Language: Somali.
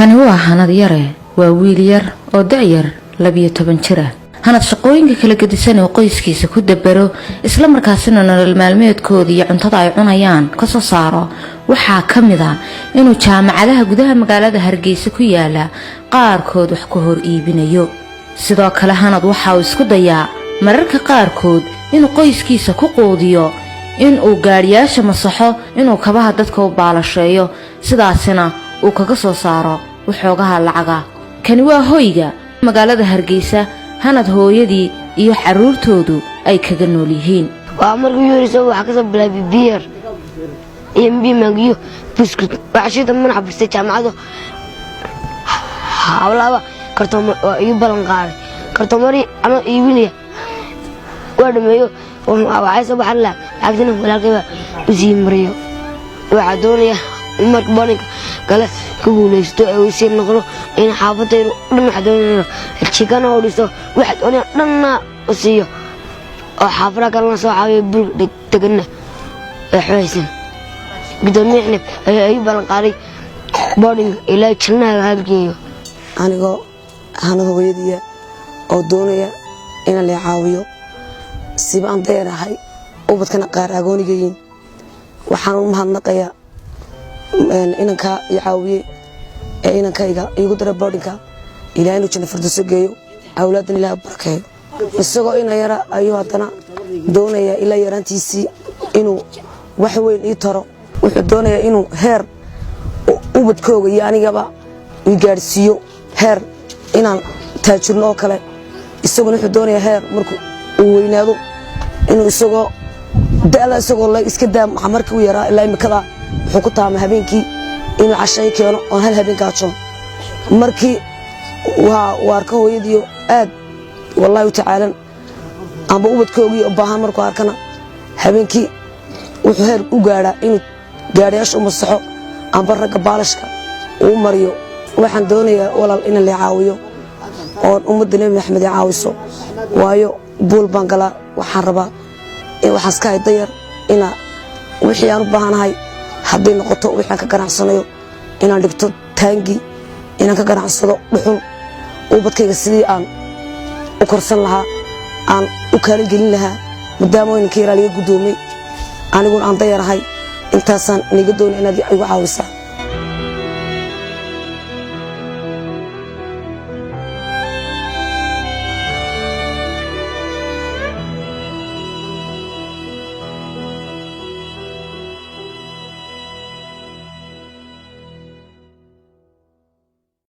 kani waa hanad yare waa wiil yar oo da'yar 12 jir ah hanad shaqooyinka kala gedisan oo qoyskiisa ku dabaro isla markaasina nolol maalmeedkooda iyo cuntada ay cunayaan ka soo saaro waxa kamid ah inuu jaamacadaha gudaha magaalada Hargeysa ku yaala qaarkood wax ku hor iibinayo sidoo kale hanad waxa uu isku dayaa mararka qaarkood inuu qoyskiisa ku qoodiyo in uu gaariyaasha masaxo inuu kabaha dadka u baalasheeyo sidaasina uu kaga soo saaro waxoogaha lacaga kani waa hoyga magaalada Hargeysa hanad hooyadii iyo xaruurtoodu ay kaga nool yihiin waa markii yuriso waxa ka soo bilaabay beer MB magiyo biscuit waxashada man xabistay jaamacado hawlaaba kartoon iyo balan qaaday kartoomari ana iibinaya waa dhameeyo waxay soo baxan la agtina walaalkayba usii mariyo waxa doonaya umad boonika kale ku guuleysto ee uu sii noqdo in xaafadaydu dhan waxa doonaya chicken oo dhiso waxa doonaya dhanna u siiyo oo xaafada kale soo caawiyo bul degana waxaysan gudoomiyaha ay balan qaaday boarding ilaa jannada halgeeyo anigoo hanad hooyadiya oo doonaya in la caawiyo sibaan deerahay ubadkana qaar agoonigeeyeen waxaan u mahadnaqayaa inanka caawiye ee inankayga igu dara boardingka ilaa inuu jannada firdawso geeyo awlaadan ilaa barakeeyo isagoo ina yara ayuu hadana doonaya ilaa yarantiisii inuu wax weyn ii taro wuxuu doonaya inuu heer ubadkooga iyo anigaba ii gaarsiiyo heer inaan taajirno oo kale isagoo wuxuu doonaya heer markuu uu weynaado inuu isagoo la iska daa markii uu yaraa ilaa imikada wuxuu ku taama habeenkii inuu cashay keeno oo hal habeen kaajo markii waa ka hooyadiyo aad wallahi ta'ala amba ubadkoogii oo baahan markuu arkana habeenkii wuxuu heer u gaaraa inuu gaariyaasha u masaxo amba ragga baalashka uu mariyo waxaan doonayaa walaal in la caawiyo oo ummadda Nabi Maxamed caawiso waayo buul baan galaa waxaan rabaa in waxaas ka dayar ina wixii aan u baahanahay haddii noqoto waxaan ka ganacsanayo inaan dhigto taangi inaan ka ganacsado dhuxul ubadkayga sidii aan u korsan lahaa aan u kaalin gelin lahaa maadaama inanka yaraaliga gudoomay aniguna aan dayarahay intaasaan niga doonay inaad igu caawisaa